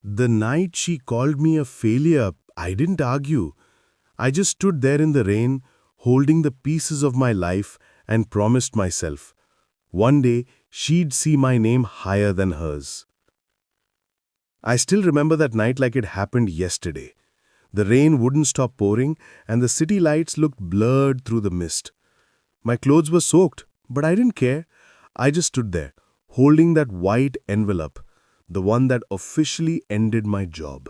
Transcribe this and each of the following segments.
The night she called me a failure, I didn't argue. I just stood there in the rain, holding the pieces of my life and promised myself, one day she'd see my name higher than hers. I still remember that night like it happened yesterday. The rain wouldn't stop pouring and the city lights looked blurred through the mist. My clothes were soaked, but I didn't care. I just stood there, holding that white envelope, the one that officially ended my job.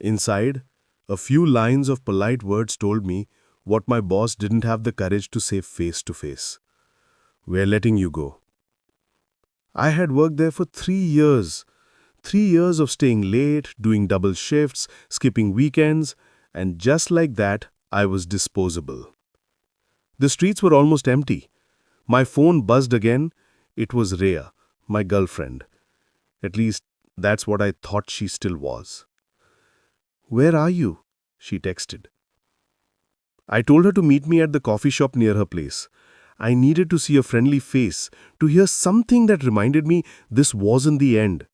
Inside, a few lines of polite words told me what my boss didn't have the courage to say face to face. We're letting you go. I had worked there for 3 years. 3 years of staying late, doing double shifts, skipping weekends, and just like that, I was disposable. The streets were almost empty. My phone buzzed again. It was Rhea, my girlfriend. At least, that's what I thought she still was. "Where are you?" she texted. I told her to meet me at the coffee shop near her place. I needed to see a friendly face, to hear something that reminded me this wasn't the end.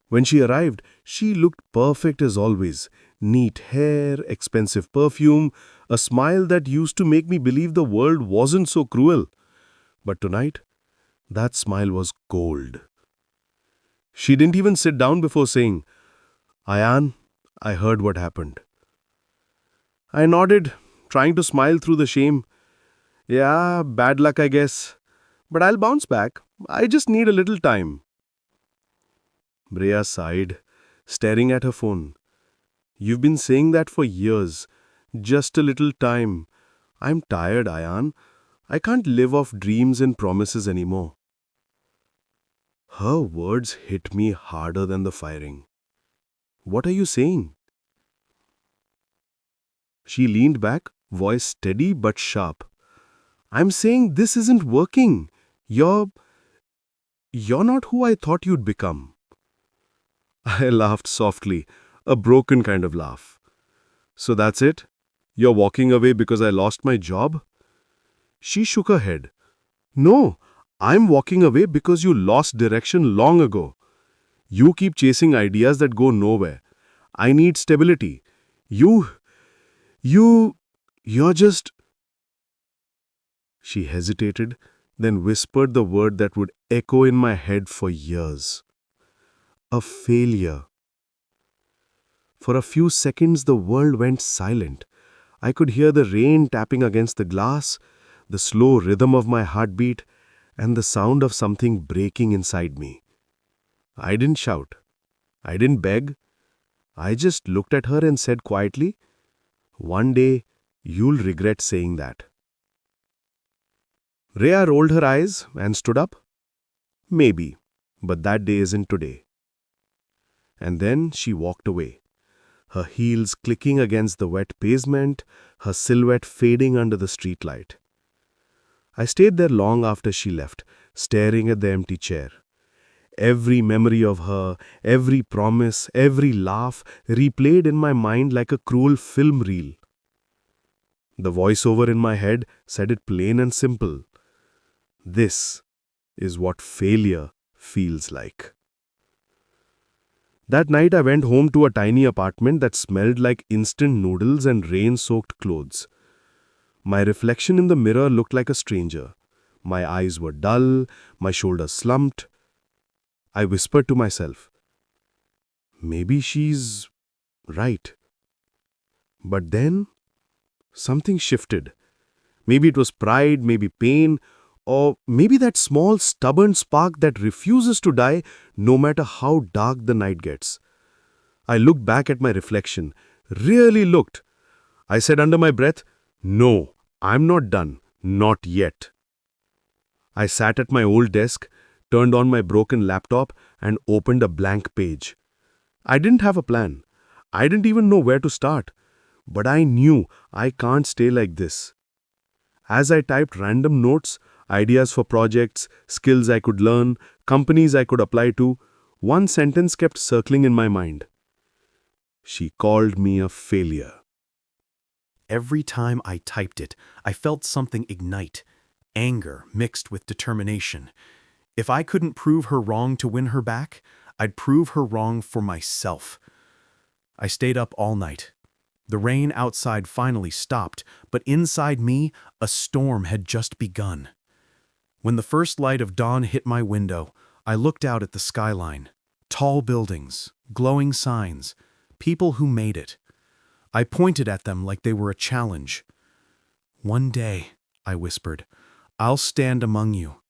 When she arrived, she looked perfect as always. Neat hair, expensive perfume, a smile that used to make me believe the world wasn't so cruel. But tonight, that smile was cold. She didn't even sit down before saying, "Ayan, I heard what happened." I nodded, trying to smile through the shame. "Yeah, bad luck, I guess. But I'll bounce back. I just need a little time." Rhea sighed, staring at her phone. "You've been saying that for years. Just a little time. I'm tired, Ayan. I can't live off dreams and promises anymore." Her words hit me harder than the firing. "What are you saying?" She leaned back, voice steady but sharp. "I'm saying this isn't working. You're not who I thought you'd become." I laughed softly, a broken kind of laugh. "So that's it? You're walking away because I lost my job?" She shook her head. "No, I'm walking away because you lost direction long ago. You keep chasing ideas that go nowhere. I need stability. You, you're just—" She hesitated, then whispered the word that would echo in my head for years. "A failure." For a few seconds, the world went silent. I could hear the rain tapping against the glass, the slow rhythm of my heartbeat, and the sound of something breaking inside me. I didn't shout. I didn't beg. I just looked at her and said quietly, "One day, you'll regret saying that." Rhea rolled her eyes and stood up. "Maybe, but that day isn't today." And then she walked away, her heels clicking against the wet pavement, her silhouette fading under the streetlight. I stayed there long after she left, staring at the empty chair. Every memory of her, every promise, every laugh replayed in my mind like a cruel film reel. The voiceover in my head said it plain and simple. This is what failure feels like. That night I went home to a tiny apartment that smelled like instant noodles and rain-soaked clothes. My reflection in the mirror looked like a stranger. My eyes were dull, my shoulders slumped. I whispered to myself, maybe she's right. But then something shifted. Maybe it was pride, maybe pain, or maybe that small stubborn spark that refuses to die no matter how dark the night gets. I looked back at my reflection, really looked. I said under my breath, "No, I'm not done, not yet." I sat at my old desk, turned on my broken laptop, and opened a blank page. I didn't have a plan. I didn't even know where to start. But I knew I can't stay like this. As I typed random notes, ideas for projects, skills I could learn, companies I could apply to, one sentence kept circling in my mind. She called me a failure. Every time I typed it, I felt something ignite, anger mixed with determination. If I couldn't prove her wrong to win her back, I'd prove her wrong for myself. I stayed up all night. The rain outside finally stopped, but inside me, a storm had just begun. When the first light of dawn hit my window, I looked out at the skyline. Tall buildings, glowing signs, people who made it. I pointed at them like they were a challenge. "One day," I whispered, "I'll stand among you,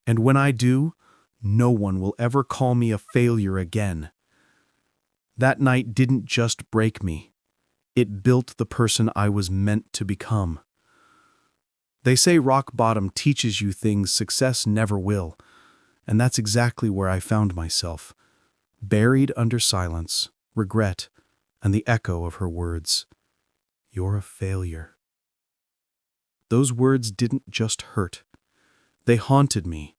and when I do, no one will ever call me a failure again." That night didn't just break me. It built the person I was meant to become. They say rock bottom teaches you things success never will, and that's exactly where I found myself, buried under silence, regret, and the echo of her words. "You're a failure." Those words didn't just hurt. They haunted me.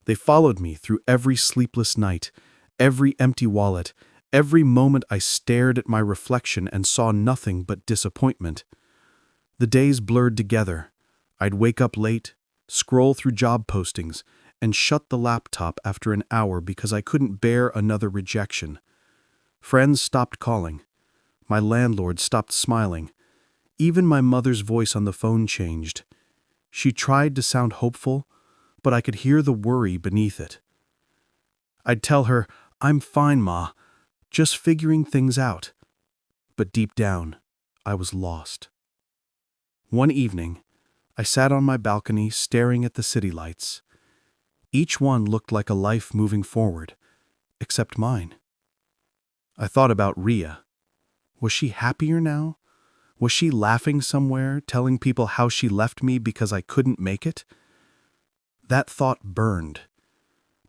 They followed me through every sleepless night, every empty wallet, every moment I stared at my reflection and saw nothing but disappointment. The days blurred together. I'd wake up late, scroll through job postings, and shut the laptop after an hour because I couldn't bear another rejection. Friends stopped calling. My landlord stopped smiling. Even my mother's voice on the phone changed. She tried to sound hopeful, but I could hear the worry beneath it. I'd tell her, "I'm fine, Ma, just figuring things out." But deep down, I was lost. One evening, I sat on my balcony staring at the city lights. Each one looked like a life moving forward, except mine. I thought about Rhea. Was she happier now? Was she laughing somewhere, telling people how she left me because I couldn't make it? That thought burned.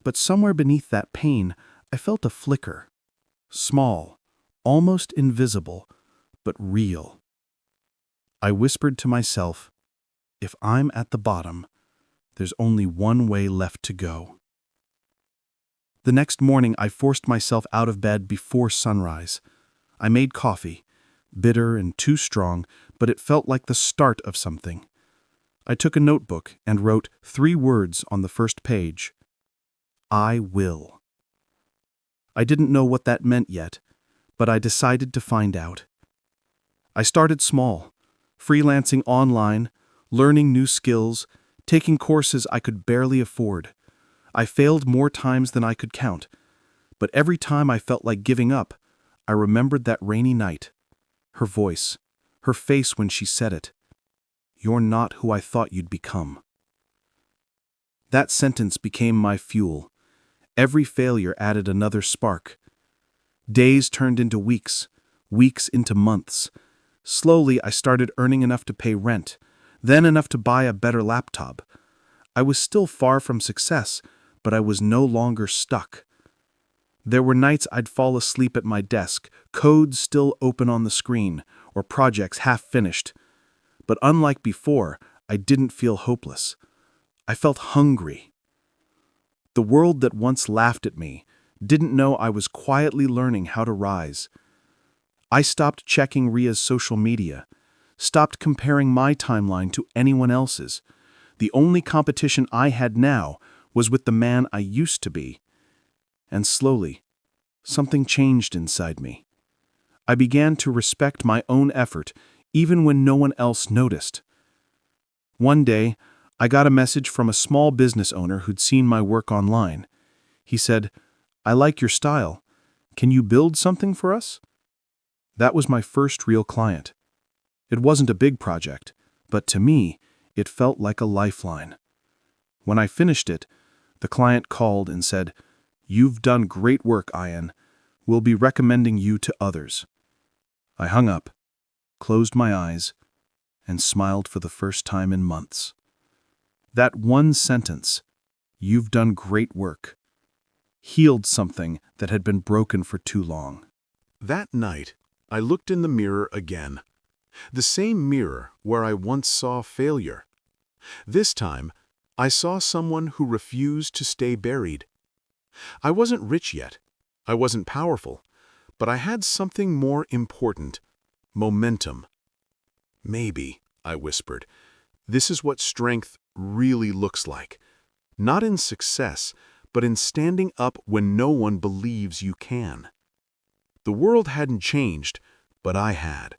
But somewhere beneath that pain, I felt a flicker. Small, almost invisible, but real. I whispered to myself, if I'm at the bottom, there's only one way left to go. The next morning, I forced myself out of bed before sunrise. I made coffee, bitter and too strong, but it felt like the start of something. I took a notebook and wrote 3 words on the first page. I will. I didn't know what that meant yet, but I decided to find out. I started small, freelancing online, learning new skills, taking courses I could barely afford. I failed more times than I could count, but every time I felt like giving up, I remembered that rainy night, her voice, her face when she said it. "You're not who I thought you'd become." That sentence became my fuel. Every failure added another spark. Days turned into weeks, weeks into months. Slowly, I started earning enough to pay rent, then enough to buy a better laptop. I was still far from success, but I was no longer stuck. There were nights I'd fall asleep at my desk, code still open on the screen, or projects half finished. But unlike before, I didn't feel hopeless. I felt hungry. The world that once laughed at me didn't know I was quietly learning how to rise. I stopped checking Rhea's social media, stopped comparing my timeline to anyone else's. The only competition I had now was with the man I used to be. And slowly, something changed inside me. I began to respect my own effort, even when no one else noticed. One day, I got a message from a small business owner who'd seen my work online. He said, "I like your style. Can you build something for us?" That was my first real client. It wasn't a big project, but to me, it felt like a lifeline. When I finished it, the client called and said, "You've done great work, Ayan. We'll be recommending you to others." I hung up, closed my eyes, and smiled for the first time in months. That one sentence, "You've done great work," healed something that had been broken for too long. That night, I looked in the mirror again. The same mirror where I once saw failure. This time, I saw someone who refused to stay buried. I wasn't rich yet. I wasn't powerful. But I had something more important: momentum. "Maybe," I whispered, "this is what strength really looks like. Not in success, but in standing up when no one believes you can. The world hadn't changed, but I had.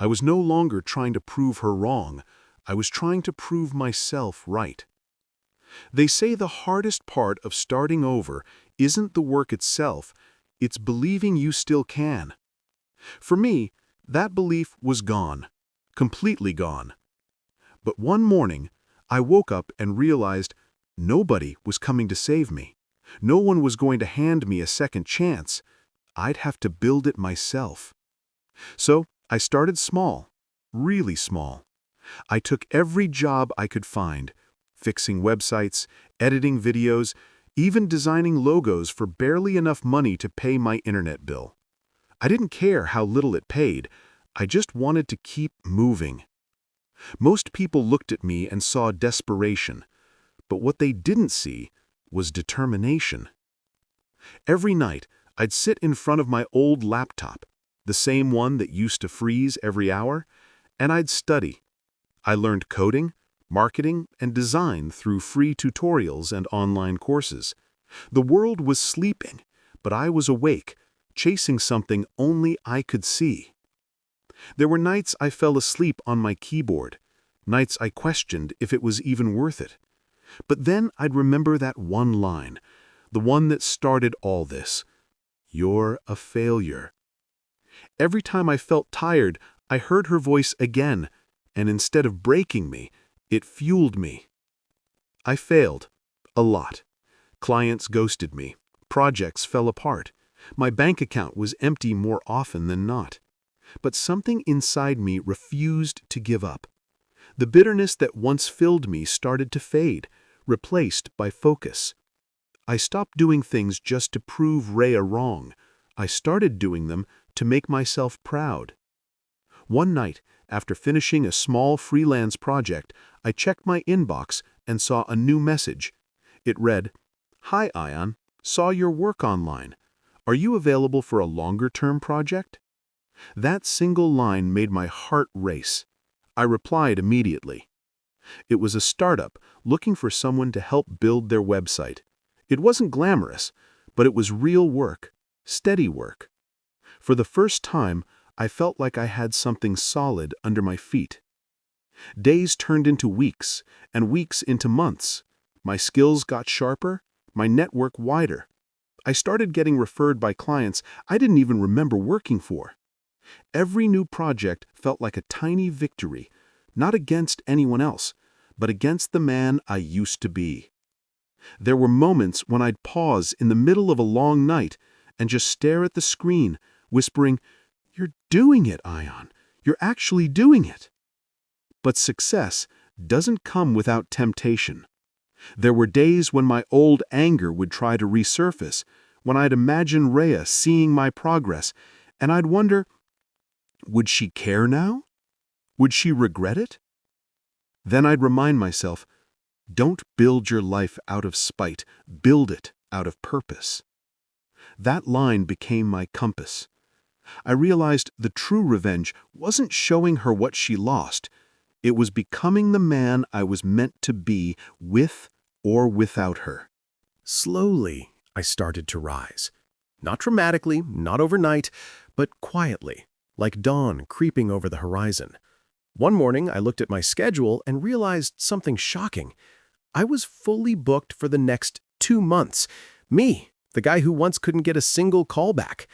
I was no longer trying to prove her wrong. I was trying to prove myself right. They say the hardest part of starting over isn't the work itself, it's believing you still can. For me, that belief was gone, completely gone. But one morning, I woke up and realized nobody was coming to save me. No one was going to hand me a second chance. I'd have to build it myself. So I started small, really small. I took every job I could find, fixing websites, editing videos, even designing logos for barely enough money to pay my internet bill. I didn't care how little it paid. I just wanted to keep moving. Most people looked at me and saw desperation, but what they didn't see was determination. Every night, I'd sit in front of my old laptop, the same one that used to freeze every hour, and I'd study. I learned coding, marketing, and design through free tutorials and online courses. The world was sleeping, but I was awake, chasing something only I could see. There were nights I fell asleep on my keyboard, nights I questioned if it was even worth it. But then I'd remember that one line, the one that started all this. You're a failure. Every time I felt tired, I heard her voice again, and instead of breaking me, it fueled me. I failed. A lot. Clients ghosted me. Projects fell apart. My bank account was empty more often than not. But something inside me refused to give up. The bitterness that once filled me started to fade, replaced by focus. I stopped doing things just to prove Rhea wrong. I started doing them to make myself proud. One night, after finishing a small freelance project, I checked my inbox and saw a new message. It read, "Hi Ayan, saw your work online. Are you available for a longer-term project?" That single line made my heart race. I replied immediately. It was a startup looking for someone to help build their website. It wasn't glamorous, but it was real work, steady work. For the first time, I felt like I had something solid under my feet. Days turned into weeks, and weeks into months. My skills got sharper, my network wider. I started getting referred by clients I didn't even remember working for. Every new project felt like a tiny victory, not against anyone else, but against the man I used to be. There were moments when I'd pause in the middle of a long night and just stare at the screen, whispering, "You're doing it, Ayan. You're actually doing it." But success doesn't come without temptation. There were days when my old anger would try to resurface, when I'd imagine Rhea seeing my progress, and I'd wonder, would she care now? Would she regret it? Then I'd remind myself, don't build your life out of spite, build it out of purpose. That line became my compass. I realized the true revenge wasn't showing her what she lost. It was becoming the man I was meant to be with or without her. Slowly, I started to rise. Not dramatically, not overnight, but quietly, like dawn creeping over the horizon. One morning, I looked at my schedule and realized something shocking. I was fully booked for the next 2 months. Me, the guy who once couldn't get a single call back.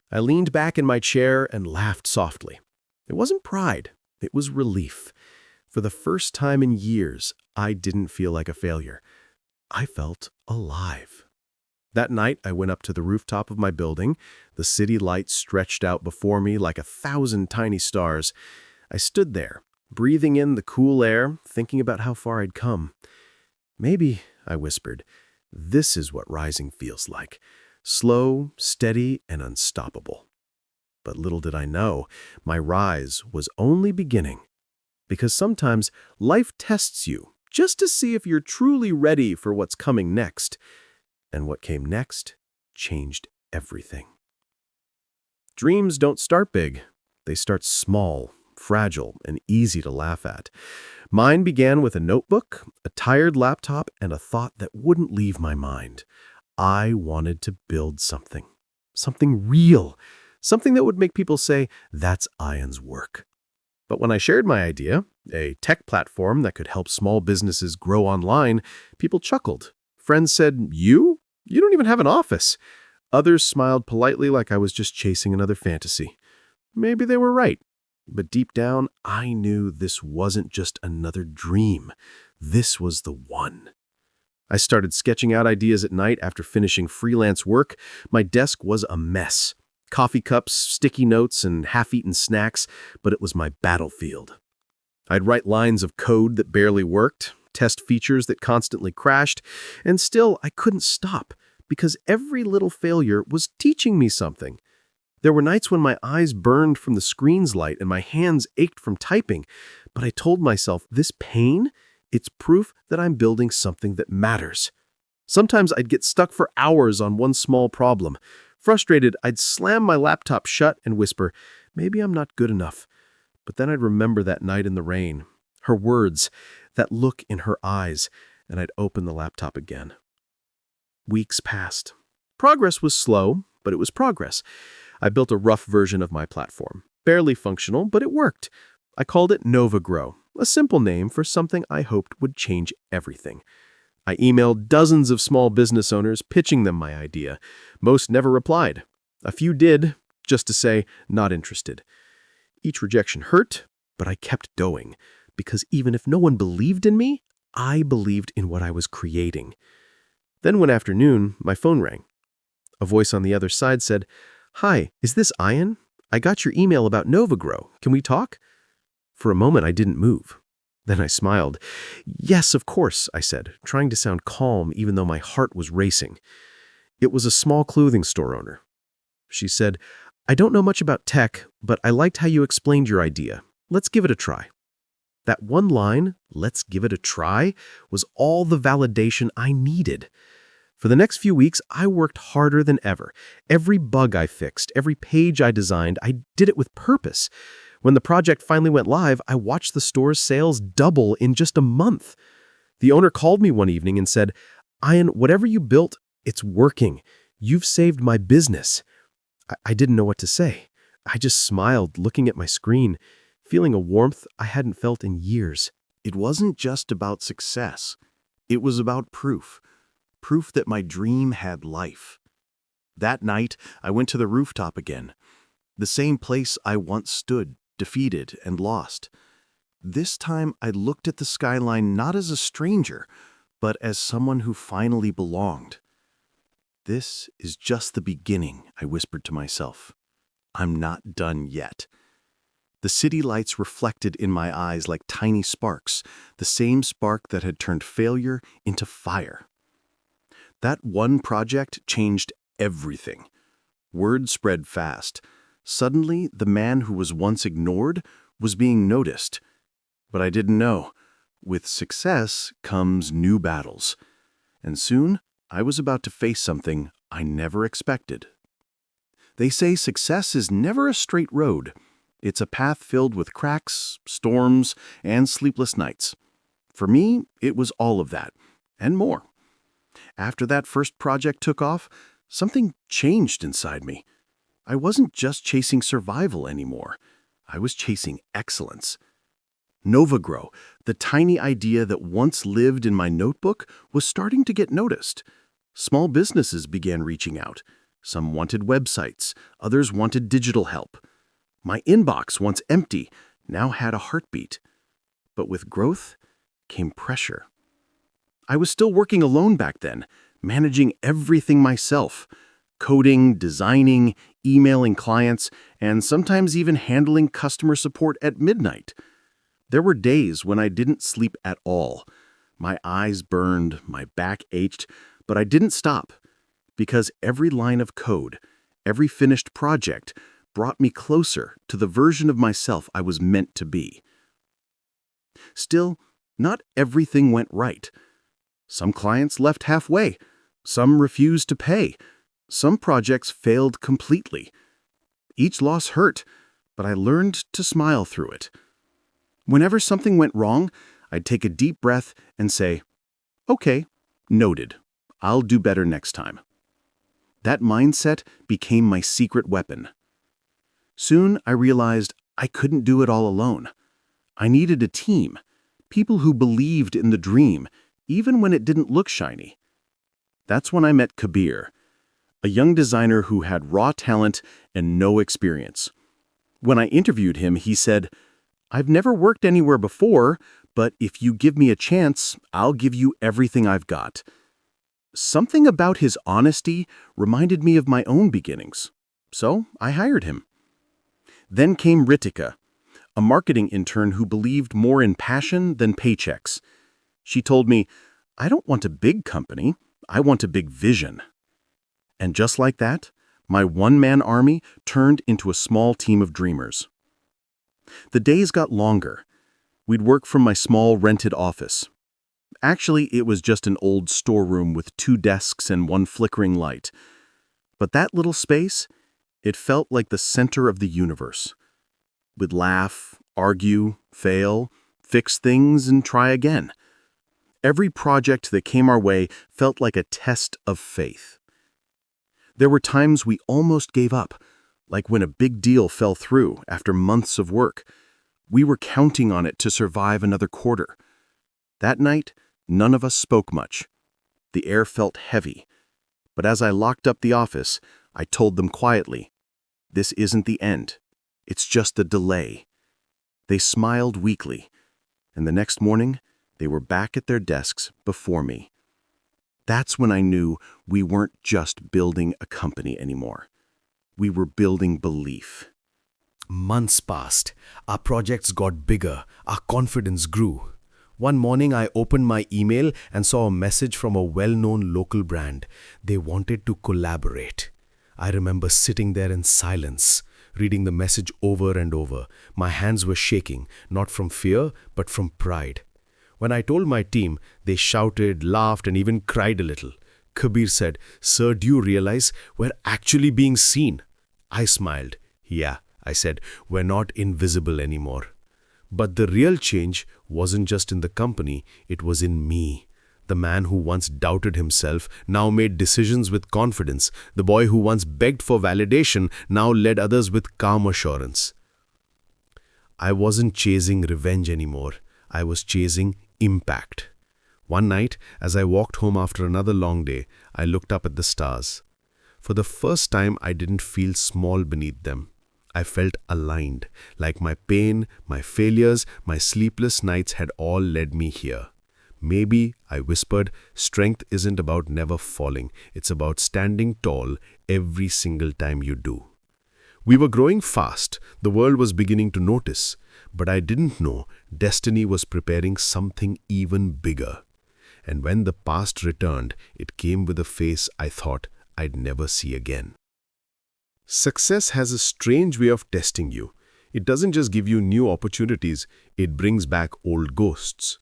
I leaned back in my chair and laughed softly. It wasn't pride, it was relief. For the first time in years, I didn't feel like a failure. I felt alive. That night, I went up to the rooftop of my building. The city lights stretched out before me like 1,000 tiny stars. I stood there, breathing in the cool air, thinking about how far I'd come. Maybe, I whispered, this is what rising feels like. Slow, steady, and unstoppable. But little did I know, my rise was only beginning. Because sometimes life tests you just to see if you're truly ready for what's coming next. And what came next changed everything. Dreams don't start big. They start small, fragile, and easy to laugh at. Mine began with a notebook, a tired laptop, and a thought that wouldn't leave my mind. I wanted to build something. Something real. Something that would make people say, that's Ayan's work. But when I shared my idea, a tech platform that could help small businesses grow online, people chuckled. Friends said, You? You don't even have an office. Others smiled politely like I was just chasing another fantasy. Maybe they were right. But deep down, I knew this wasn't just another dream. This was the one. I started sketching out ideas at night after finishing freelance work. My desk was a mess. Coffee cups, sticky notes, and half-eaten snacks, but it was my battlefield. I'd write lines of code that barely worked, test features that constantly crashed, and still I couldn't stop because every little failure was teaching me something. There were nights when my eyes burned from the screen's light and my hands ached from typing, but I told myself, this pain, it's proof that I'm building something that matters. Sometimes I'd get stuck for hours on one small problem. Frustrated, I'd slam my laptop shut and whisper, maybe I'm not good enough. But then I'd remember that night in the rain, her words, that look in her eyes, and I'd open the laptop again. Weeks passed. Progress was slow, but it was progress. I built a rough version of my platform. Barely functional, but it worked. I called it NovaGrow, a simple name for something I hoped would change everything. I emailed dozens of small business owners pitching them my idea. Most never replied. A few did, just to say, not interested. Each rejection hurt, but I kept going, because even if no one believed in me, I believed in what I was creating. Then one afternoon, my phone rang. A voice on the other side said, "Hi, is this Ayan? I got your email about NovaGrow. Can we talk?" For a moment, I didn't move. Then I smiled. "Yes, of course," I said, trying to sound calm even though my heart was racing. It was a small clothing store owner. She said, "I don't know much about tech, but I liked how you explained your idea. Let's give it a try." That one line, "let's give it a try," was all the validation I needed. For the next few weeks, I worked harder than ever. Every bug I fixed, every page I designed, I did it with purpose. When the project finally went live, I watched the store's sales double in just a month. The owner called me one evening and said, "Ayan, whatever you built, it's working. You've saved my business." I didn't know what to say. I just smiled, looking at my screen, feeling a warmth I hadn't felt in years. It wasn't just about success. It was about proof. Proof that my dream had life. That night, I went to the rooftop again. The same place I once stood, defeated and lost. This time, I looked at the skyline not as a stranger, but as someone who finally belonged. "This is just the beginning," I whispered to myself. "I'm not done yet." The city lights reflected in my eyes like tiny sparks, the same spark that had turned failure into fire. That one project changed everything. Word spread fast. Suddenly, the man who was once ignored was being noticed. But I didn't know. With success comes new battles. And soon, I was about to face something I never expected. They say success is never a straight road. It's a path filled with cracks, storms, and sleepless nights. For me, it was all of that, and more. After that first project took off, something changed inside me. I wasn't just chasing survival anymore. I was chasing excellence. NovaGrow, the tiny idea that once lived in my notebook, was starting to get noticed. Small businesses began reaching out. Some wanted websites, others wanted digital help. My inbox, once empty, now had a heartbeat. But with growth came pressure. I was still working alone back then, managing everything myself. Coding, designing, emailing clients, and sometimes even handling customer support at midnight. There were days when I didn't sleep at all. My eyes burned, my back ached, but I didn't stop. Because every line of code, every finished project, brought me closer to the version of myself I was meant to be. Still, not everything went right. Some clients left halfway. Some refused to pay. Some projects failed completely. Each loss hurt, but I learned to smile through it. Whenever something went wrong, I'd take a deep breath and say, "Okay, noted. I'll do better next time." That mindset became my secret weapon. Soon I realized I couldn't do it all alone. I needed a team, people who believed in the dream, even when it didn't look shiny. That's when I met Kabir, a young designer who had raw talent and no experience. When I interviewed him, he said, "I've never worked anywhere before, but if you give me a chance, I'll give you everything I've got." Something about his honesty reminded me of my own beginnings, so I hired him. Then came Ritika, a marketing intern who believed more in passion than paychecks. She told me, "I don't want a big company, I want a big vision." And just like that, my one-man army turned into a small team of dreamers. The days got longer. We'd work from my small rented office. Actually, it was just an old storeroom with 2 desks and 1 flickering light. But that little space, it felt like the center of the universe. We'd laugh, argue, fail, fix things, and try again. Every project that came our way felt like a test of faith. There were times we almost gave up, like when a big deal fell through after months of work. We were counting on it to survive another quarter. That night, none of us spoke much. The air felt heavy. But as I locked up the office, I told them quietly, "This isn't the end. It's just the delay." They smiled weakly, and the next morning, they were back at their desks before me. That's when I knew we weren't just building a company anymore. We were building belief. Months passed. Our projects got bigger. Our confidence grew. One morning, I opened my email and saw a message from a well-known local brand. They wanted to collaborate. I remember sitting there in silence, reading the message over and over. My hands were shaking, not from fear, but from pride. When I told my team, they shouted, laughed, and even cried a little. Kabir said, "Sir, do you realize we're actually being seen?" I smiled. "Yeah," I said, "we're not invisible anymore." But the real change wasn't just in the company, it was in me. The man who once doubted himself now made decisions with confidence. The boy who once begged for validation now led others with calm assurance. I wasn't chasing revenge anymore. I was chasing impact. One night, as I walked home after another long day, I looked up at the stars. For the first time, I didn't feel small beneath them. I felt aligned, like my pain, my failures, my sleepless nights had all led me here. Maybe, I whispered, strength isn't about never falling. It's about standing tall every single time you do. We were growing fast. The world was beginning to notice. But I didn't know destiny was preparing something even bigger. And when the past returned, it came with a face I thought I'd never see again. Success has a strange way of testing you. It doesn't just give you new opportunities, it brings back old ghosts.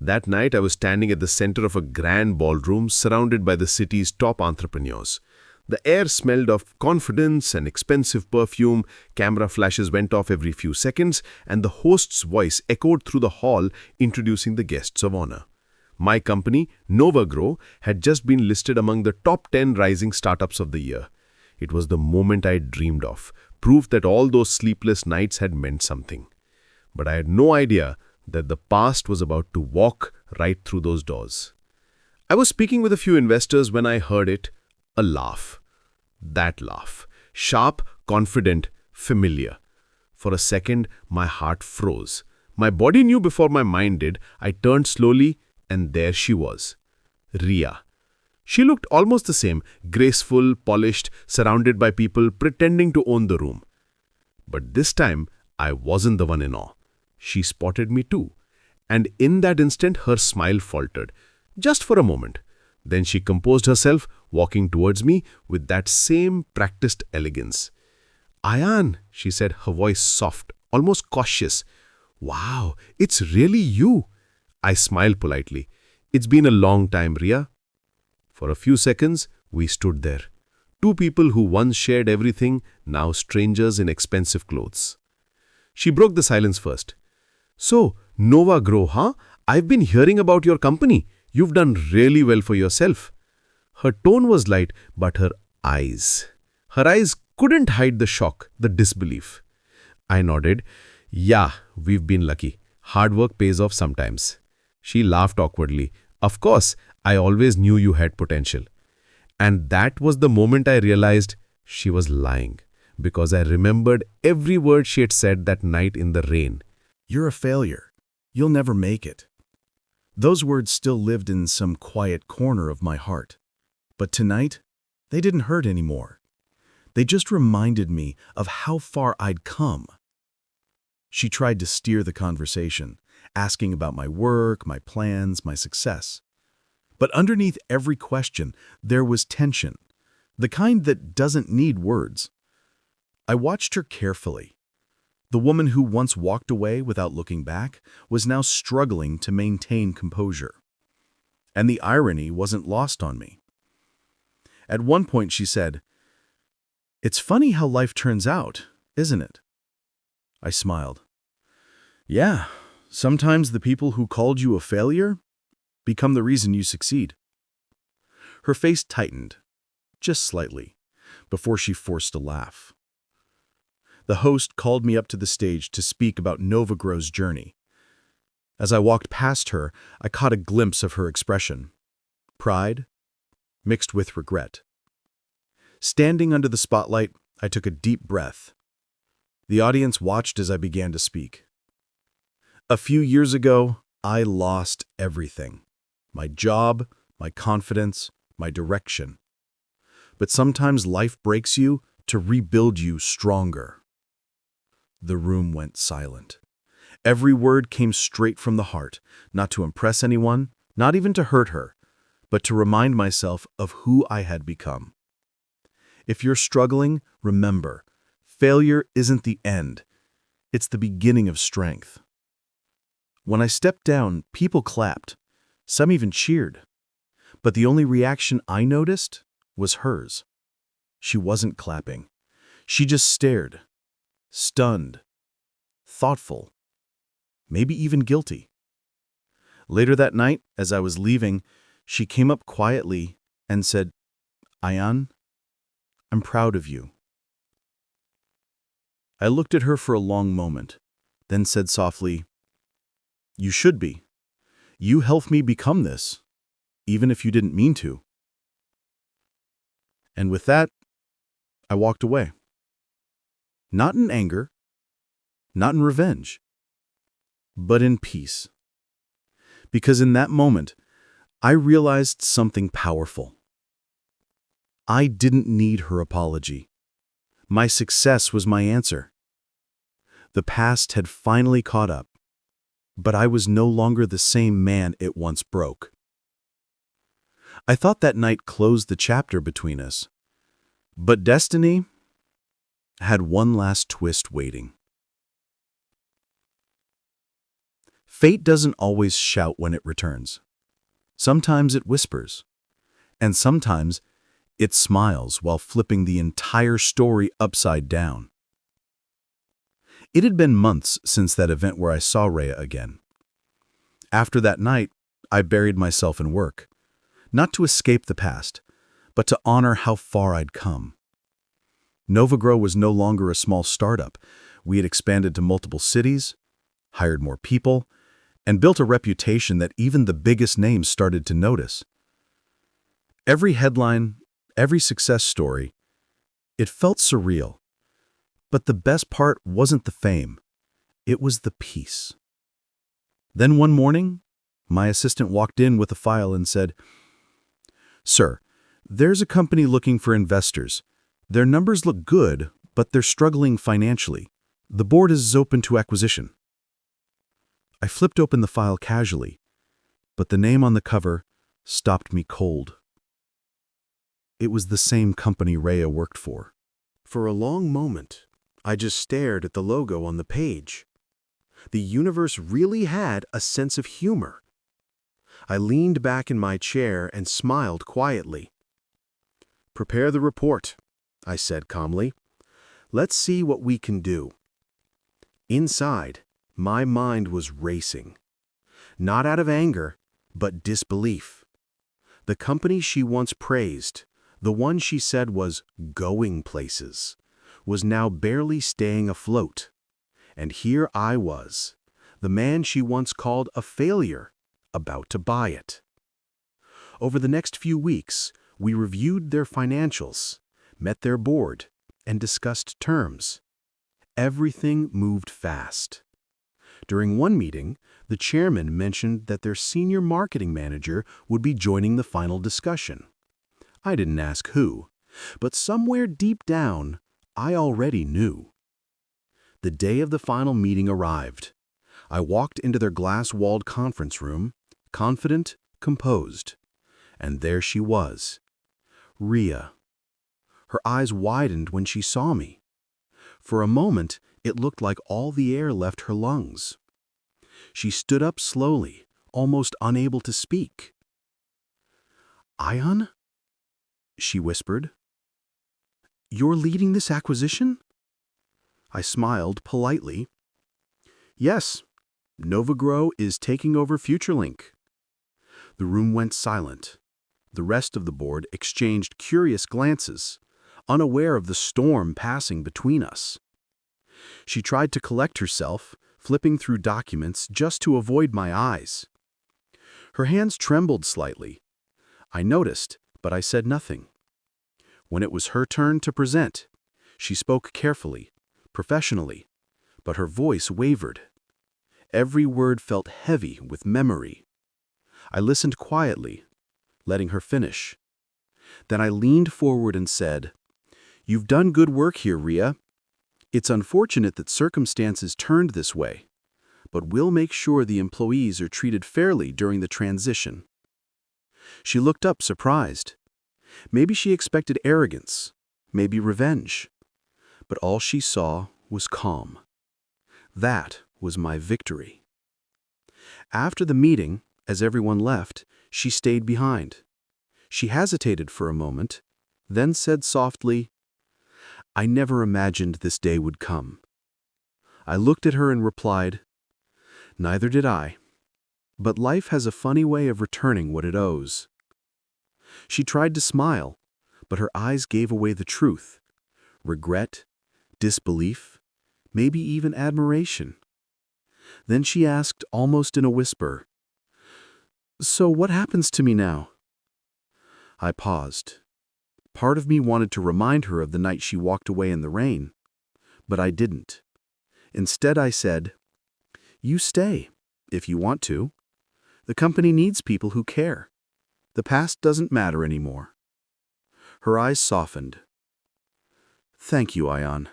That night, I was standing at the center of a grand ballroom surrounded by the city's top entrepreneurs. The air smelled of confidence and expensive perfume, camera flashes went off every few seconds, and the host's voice echoed through the hall introducing the guests of honor. My company, NovaGrow, had just been listed among the top 10 rising startups of the year. It was the moment I dreamed of, proof that all those sleepless nights had meant something. But I had no idea that the past was about to walk right through those doors. I was speaking with a few investors when I heard it, a laugh. That laugh. Sharp, confident, familiar. For a second, my heart froze. My body knew before my mind did. I turned slowly, and there she was. Rhea. She looked almost the same, graceful, polished, surrounded by people pretending to own the room. But this time, I wasn't the one in awe. She spotted me too. And in that instant, her smile faltered. Just for a moment. Then she composed herself, walking towards me with that same practiced elegance. "Ayan," she said, her voice soft, almost cautious. "Wow, it's really you." I smiled politely. "It's been a long time, Rhea." For a few seconds, we stood there. Two people who once shared everything, now strangers in expensive clothes. She broke the silence first. "So, NovaGrow, huh? I've been hearing about your company. You've done really well for yourself. Her tone was light, but her eyes couldn't hide the shock, the disbelief. I nodded. Yeah, we've been lucky. Hard work pays off sometimes. She laughed awkwardly. Of course, I always knew you had potential. And that was the moment I realized she was lying, because I remembered every word she had said that night in the rain. You're a failure. You'll never make it. Those words still lived in some quiet corner of my heart. But tonight, they didn't hurt anymore. They just reminded me of how far I'd come. She tried to steer the conversation, asking about my work, my plans, my success. But underneath every question, there was tension, the kind that doesn't need words. I watched her carefully. The woman who once walked away without looking back was now struggling to maintain composure. And the irony wasn't lost on me. At one point she said, "It's funny how life turns out, isn't it?" I smiled. Yeah, sometimes the people who called you a failure become the reason you succeed. Her face tightened, just slightly, before she forced a laugh. The host called me up to the stage to speak about NovaGrow's journey. As I walked past her, I caught a glimpse of her expression. Pride, mixed with regret. Standing under the spotlight, I took a deep breath. The audience watched as I began to speak. A few years ago, I lost everything. My job, my confidence, my direction. But sometimes life breaks you to rebuild you stronger. The room went silent. Every word came straight from the heart, not to impress anyone, not even to hurt her, but to remind myself of who I had become. If you're struggling, remember, failure isn't the end. It's the beginning of strength. When I stepped down, people clapped. Some even cheered. But the only reaction I noticed was hers. She wasn't clapping. She just stared, stunned, thoughtful, maybe even guilty. Later that night, as I was leaving, she came up quietly and said, "Ayan, I'm proud of you." I looked at her for a long moment, then said softly, "You should be. You helped me become this, even if you didn't mean to." And with that, I walked away. Not in anger, not in revenge, but in peace. Because in that moment, I realized something powerful. I didn't need her apology. My success was my answer. The past had finally caught up, but I was no longer the same man it once broke. I thought that night closed the chapter between us, but destiny had one last twist waiting. Fate doesn't always shout when it returns. Sometimes it whispers, and sometimes it smiles while flipping the entire story upside down. It had been months since that event where I saw Rhea again. After that night, I buried myself in work, not to escape the past, but to honor how far I'd come. NovaGrow was no longer a small startup. We had expanded to multiple cities, hired more people, and built a reputation that even the biggest names started to notice. Every headline, every success story, it felt surreal. But the best part wasn't the fame. It was the peace. Then one morning, my assistant walked in with a file and said, "Sir, there's a company looking for investors. Their numbers look good, but they're struggling financially. The board is open to acquisition." I flipped open the file casually, but the name on the cover stopped me cold. It was the same company Rhea worked for. For a long moment, I just stared at the logo on the page. The universe really had a sense of humor. I leaned back in my chair and smiled quietly. "Prepare the report," I said calmly. "Let's see what we can do." Inside, my mind was racing. Not out of anger, but disbelief. The company she once praised, the one she said was going places, was now barely staying afloat. And here I was, the man she once called a failure, about to buy it. Over the next few weeks, we reviewed their financials, met their board, and discussed terms. Everything moved fast. During one meeting, the chairman mentioned that their senior marketing manager would be joining the final discussion. I didn't ask who, but somewhere deep down, I already knew. The day of the final meeting arrived. I walked into their glass-walled conference room, confident, composed. And there she was, Rhea. Her eyes widened when she saw me. For a moment, it looked like all the air left her lungs. She stood up slowly, almost unable to speak. "Ayan?" she whispered. "You're leading this acquisition?" I smiled politely. "Yes, NovaGrow is taking over FutureLink." The room went silent. The rest of the board exchanged curious glances, unaware of the storm passing between us. She tried to collect herself, flipping through documents just to avoid my eyes. Her hands trembled slightly. I noticed, but I said nothing. When it was her turn to present, she spoke carefully, professionally, but her voice wavered. Every word felt heavy with memory. I listened quietly, letting her finish. Then I leaned forward and said, "You've done good work here, Rhea. It's unfortunate that circumstances turned this way, but we'll make sure the employees are treated fairly during the transition." She looked up surprised. Maybe she expected arrogance, maybe revenge. But all she saw was calm. That was my victory. After the meeting, as everyone left, she stayed behind. She hesitated for a moment, then said softly, "I never imagined this day would come." I looked at her and replied, "Neither did I. But life has a funny way of returning what it owes." She tried to smile, but her eyes gave away the truth. Regret, disbelief, maybe even admiration. Then she asked, almost in a whisper, "So what happens to me now?" I paused. Part of me wanted to remind her of the night she walked away in the rain, but I didn't. Instead, I said, "You stay, if you want to. The company needs people who care. The past doesn't matter anymore." Her eyes softened. "Thank you, Ayan."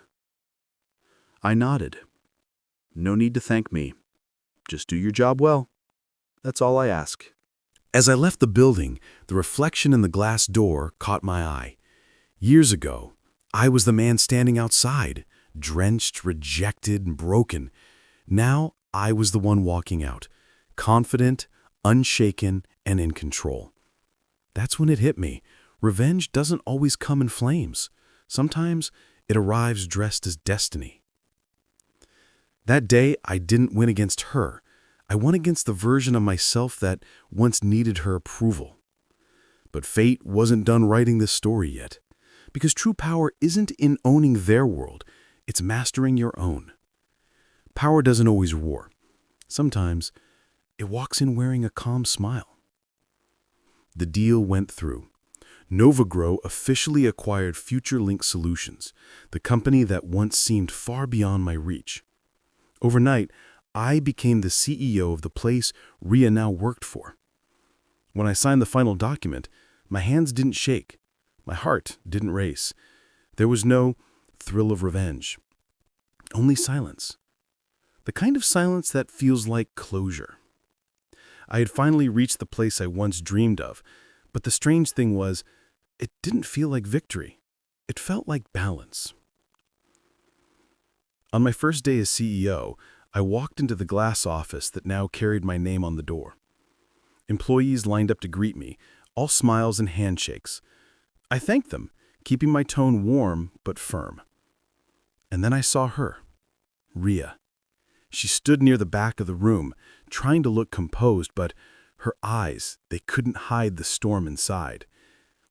I nodded. "No need to thank me. Just do your job well. That's all I ask." As I left the building, the reflection in the glass door caught my eye. Years ago, I was the man standing outside, drenched, rejected, and broken. Now, I was the one walking out, confident, unshaken, and in control. That's when it hit me. Revenge doesn't always come in flames. Sometimes it arrives dressed as destiny. That day, I didn't win against her. I won against the version of myself that once needed her approval. But fate wasn't done writing this story yet, because true power isn't in owning their world, it's mastering your own. Power doesn't always roar. Sometimes, it walks in wearing a calm smile. The deal went through. NovaGrow officially acquired FutureLink Solutions, the company that once seemed far beyond my reach. Overnight, I became the CEO of the place Rhea now worked for. When I signed the final document, my hands didn't shake. My heart didn't race. There was no thrill of revenge. Only silence. The kind of silence that feels like closure. I had finally reached the place I once dreamed of, but the strange thing was, it didn't feel like victory. It felt like balance. On my first day as CEO, I walked into the glass office that now carried my name on the door. Employees lined up to greet me, all smiles and handshakes. I thanked them, keeping my tone warm but firm. And then I saw her, Rhea. She stood near the back of the room, trying to look composed, but her eyes, they couldn't hide the storm inside.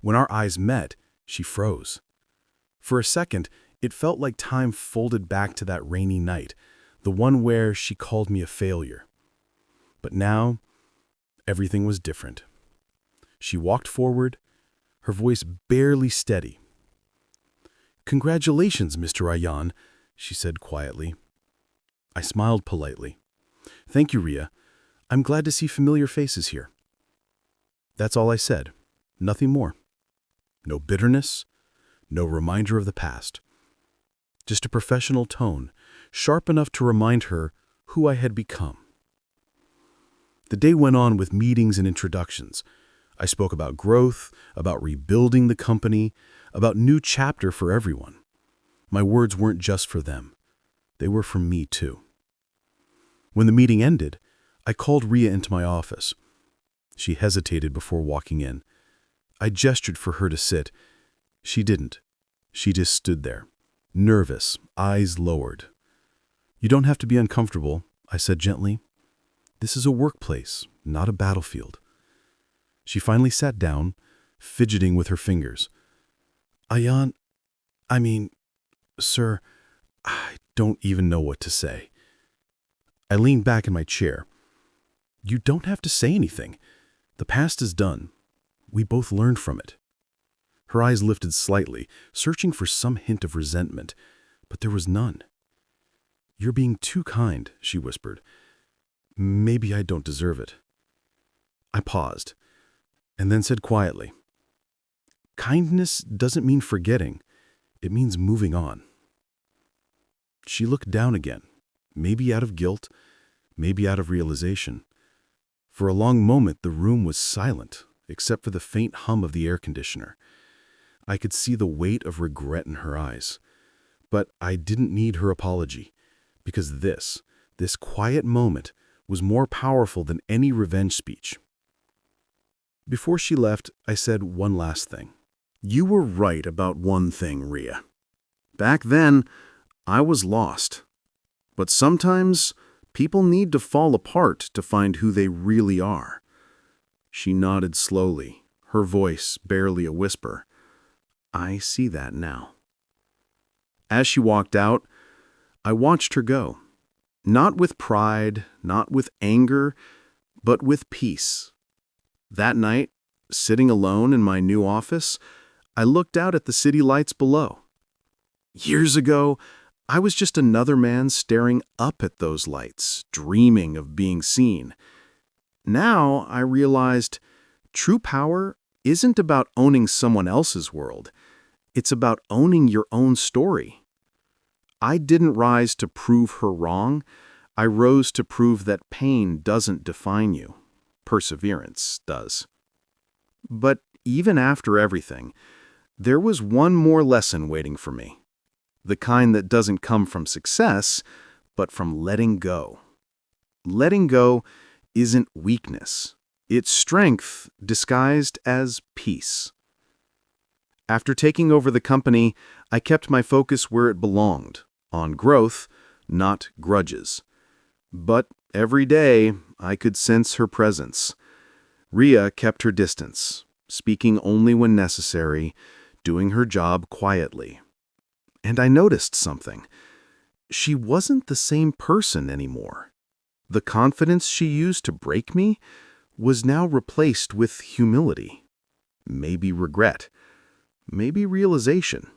When our eyes met, she froze. For a second, it felt like time folded back to that rainy night, the one where she called me a failure. But now, everything was different. She walked forward, her voice barely steady. "Congratulations, Mr. Ayan," she said quietly. I smiled politely. "Thank you, Rhea. I'm glad to see familiar faces here." That's all I said. Nothing more. No bitterness, no reminder of the past. Just a professional tone, sharp enough to remind her who I had become. The day went on with meetings and introductions. I spoke about growth, about rebuilding the company, about new chapter for everyone. My words weren't just for them. They were for me too. When the meeting ended, I called Rhea into my office. She hesitated before walking in. I gestured for her to sit. She didn't. She just stood there, nervous, eyes lowered. "You don't have to be uncomfortable," I said gently. "This is a workplace, not a battlefield." She finally sat down, fidgeting with her fingers. "Ayan, sir, I don't even know what to say." I leaned back in my chair. "You don't have to say anything. The past is done. We both learned from it." Her eyes lifted slightly, searching for some hint of resentment, but there was none. "You're being too kind," she whispered. "Maybe I don't deserve it." I paused, and then said quietly, "Kindness doesn't mean forgetting. It means moving on." She looked down again, maybe out of guilt, maybe out of realization. For a long moment, the room was silent, except for the faint hum of the air conditioner. I could see the weight of regret in her eyes. But I didn't need her apology, because this quiet moment was more powerful than any revenge speech. Before she left, I said one last thing. "You were right about one thing, Rhea. Back then, I was lost. But sometimes, people need to fall apart to find who they really are." She nodded slowly, her voice barely a whisper. "I see that now." As she walked out, I watched her go. Not with pride, not with anger, but with peace. That night, sitting alone in my new office, I looked out at the city lights below. Years ago, I was just another man staring up at those lights, dreaming of being seen. Now I realized true power isn't about owning someone else's world. It's about owning your own story. I didn't rise to prove her wrong. I rose to prove that pain doesn't define you. Perseverance does. But even after everything, there was one more lesson waiting for me. The kind that doesn't come from success, but from letting go. Letting go isn't weakness. It's strength disguised as peace. After taking over the company, I kept my focus where it belonged, on growth, not grudges. But every day, I could sense her presence. Rhea kept her distance, speaking only when necessary, doing her job quietly. And I noticed something. She wasn't the same person anymore. The confidence she used to break me was now replaced with humility, maybe regret, maybe realization.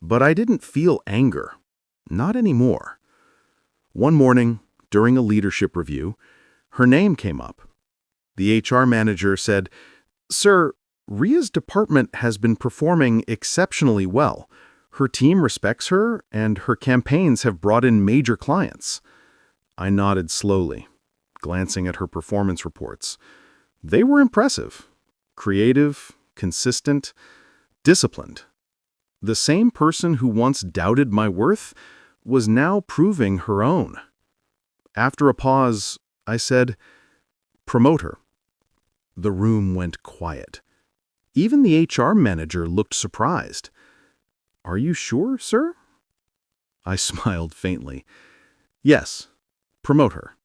But I didn't feel anger. Not anymore. One morning, during a leadership review, her name came up. The HR manager said, "Sir, Rhea's department has been performing exceptionally well. Her team respects her, and her campaigns have brought in major clients." I nodded slowly, glancing at her performance reports. They were impressive. Creative, consistent, disciplined. The same person who once doubted my worth was now proving her own. After a pause, I said, "Promote her." The room went quiet. Even the HR manager looked surprised. "Are you sure, sir?" I smiled faintly. Yes, promote her.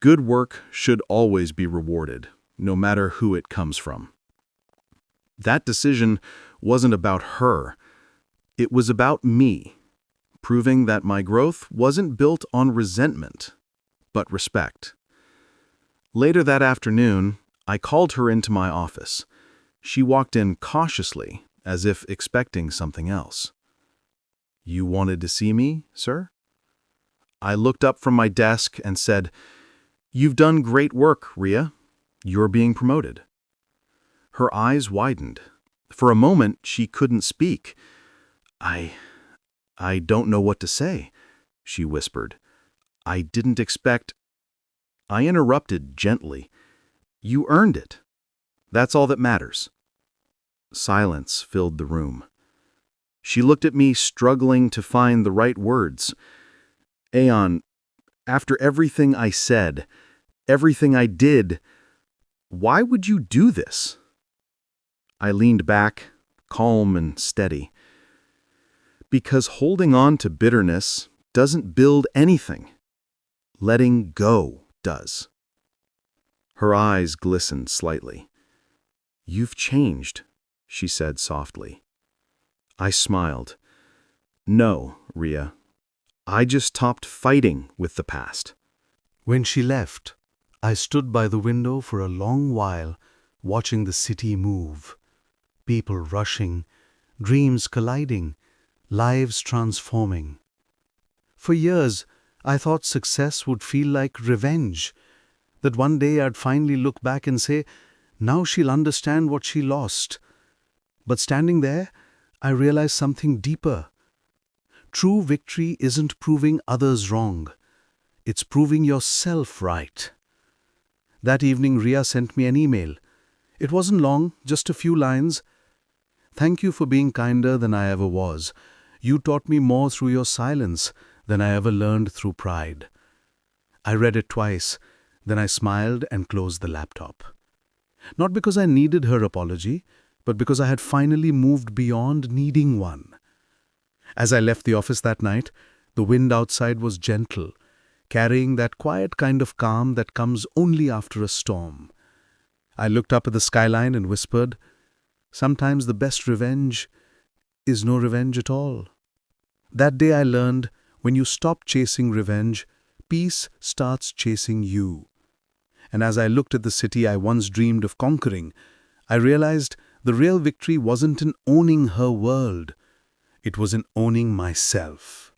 Good work should always be rewarded, no matter who it comes from. That decision wasn't about her. It was about me, proving that my growth wasn't built on resentment, but respect. Later that afternoon, I called her into my office. She walked in cautiously, as if expecting something else. "You wanted to see me, sir?" I looked up from my desk and said, "You've done great work, Rhea. You're being promoted." Her eyes widened. For a moment, she couldn't speak. I don't know what to say," she whispered. "I didn't expect—" I interrupted gently. "You earned it. That's all that matters." Silence filled the room. She looked at me, struggling to find the right words. "Ayan, after everything I said, everything I did, why would you do this?" I leaned back, calm and steady. "Because holding on to bitterness doesn't build anything. Letting go does." Her eyes glistened slightly. "You've changed," she said softly. I smiled. "No, Rhea. I just stopped fighting with the past." When she left, I stood by the window for a long while, watching the city move. People rushing, dreams colliding, lives transforming. For years, I thought success would feel like revenge, that one day I'd finally look back and say, now she'll understand what she lost. But standing there, I realized something deeper. True victory isn't proving others wrong. It's proving yourself right. That evening, Rhea sent me an email. It wasn't long, just a few lines. "Thank you for being kinder than I ever was. You taught me more through your silence than I ever learned through pride." I read it twice, then I smiled and closed the laptop. Not because I needed her apology, but because I had finally moved beyond needing one. As I left the office that night, the wind outside was gentle, carrying that quiet kind of calm that comes only after a storm. I looked up at the skyline and whispered, "Sometimes the best revenge is no revenge at all." That day I learned, when you stop chasing revenge, peace starts chasing you. And as I looked at the city I once dreamed of conquering, I realized the real victory wasn't in owning her world. It was in owning myself.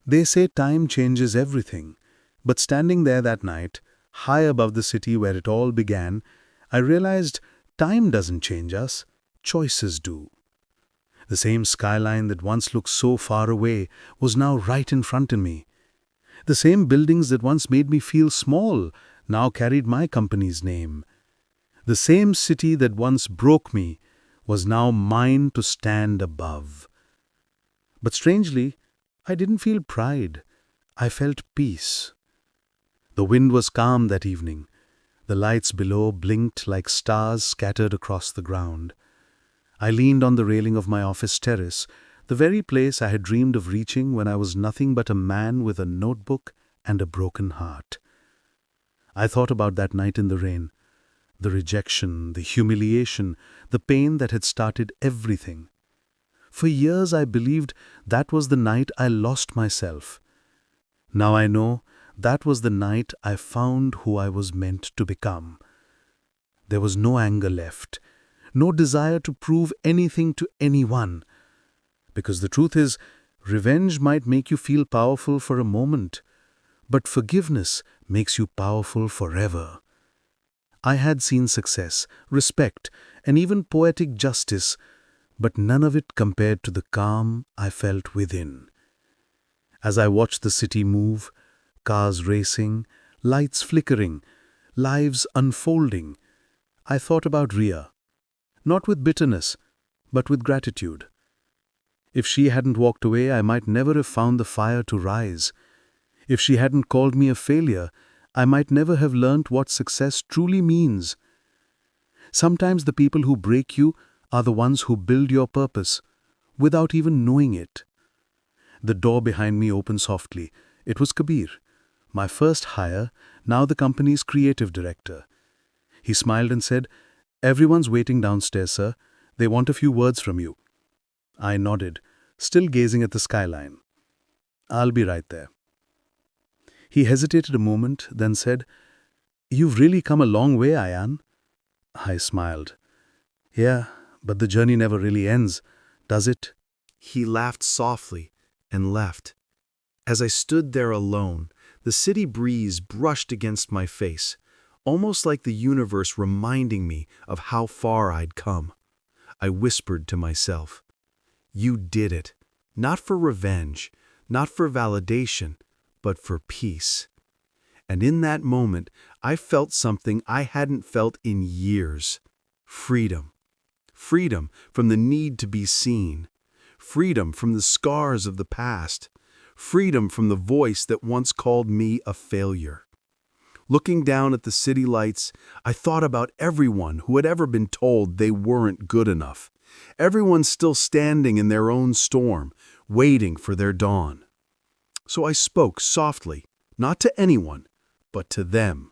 They say time changes everything, but standing there that night, high above the city where it all began, I realized time doesn't change us, choices do. The same skyline that once looked so far away was now right in front of me. The same buildings that once made me feel small now carried my company's name. The same city that once broke me was now mine to stand above. But strangely, I didn't feel pride. I felt peace. The wind was calm that evening. The lights below blinked like stars scattered across the ground. I leaned on the railing of my office terrace, the very place I had dreamed of reaching when I was nothing but a man with a notebook and a broken heart. I thought about that night in the rain, the rejection, the humiliation, the pain that had started everything. For years I believed that was the night I lost myself. Now I know that was the night I found who I was meant to become. There was no anger left, no desire to prove anything to anyone. Because the truth is, revenge might make you feel powerful for a moment, but forgiveness makes you powerful forever. I had seen success, respect, and even poetic justice, but none of it compared to the calm I felt within. As I watched the city move, cars racing, lights flickering, lives unfolding, I thought about Rhea, not with bitterness, but with gratitude. If she hadn't walked away, I might never have found the fire to rise. If she hadn't called me a failure, I might never have learnt what success truly means. Sometimes the people who break you are the ones who build your purpose, without even knowing it. The door behind me opened softly. It was Kabir, my first hire, now the company's creative director. He smiled and said, "Everyone's waiting downstairs, sir. They want a few words from you." I nodded, still gazing at the skyline. "I'll be right there." He hesitated a moment, then said, "You've really come a long way, Ayan." I smiled. "Yeah, but the journey never really ends, does it?" He laughed softly and left. As I stood there alone, the city breeze brushed against my face, almost like the universe reminding me of how far I'd come. I whispered to myself, "You did it, not for revenge, not for validation, but for peace." And in that moment, I felt something I hadn't felt in years. Freedom. Freedom from the need to be seen. Freedom from the scars of the past. Freedom from the voice that once called me a failure. Looking down at the city lights, I thought about everyone who had ever been told they weren't good enough. Everyone still standing in their own storm, waiting for their dawn. So I spoke softly, not to anyone, but to them.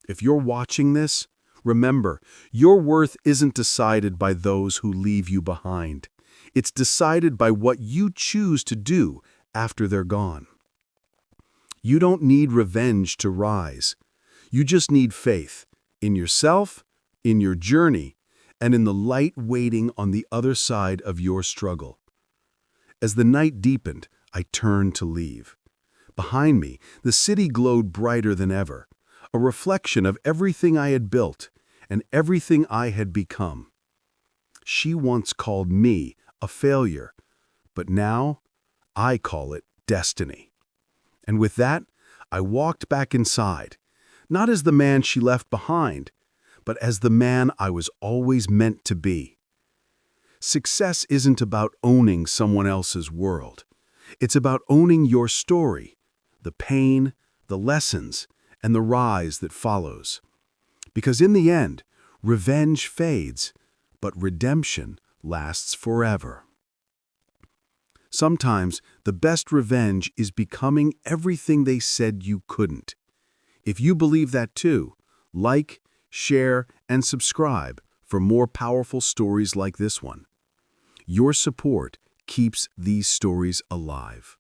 If you're watching this, remember, your worth isn't decided by those who leave you behind. It's decided by what you choose to do after they're gone. You don't need revenge to rise. You just need faith in yourself, in your journey, and in the light waiting on the other side of your struggle. As the night deepened, I turned to leave. Behind me, the city glowed brighter than ever, a reflection of everything I had built and everything I had become. She once called me a failure, but now I call it destiny. And with that, I walked back inside, not as the man she left behind, but as the man I was always meant to be. Success isn't about owning someone else's world. It's about owning your story, the pain, the lessons, and the rise that follows. Because in the end, revenge fades, but redemption lasts forever. Sometimes the best revenge is becoming everything they said you couldn't. If you believe that too, like, share, and subscribe for more powerful stories like this one. Your support keeps these stories alive.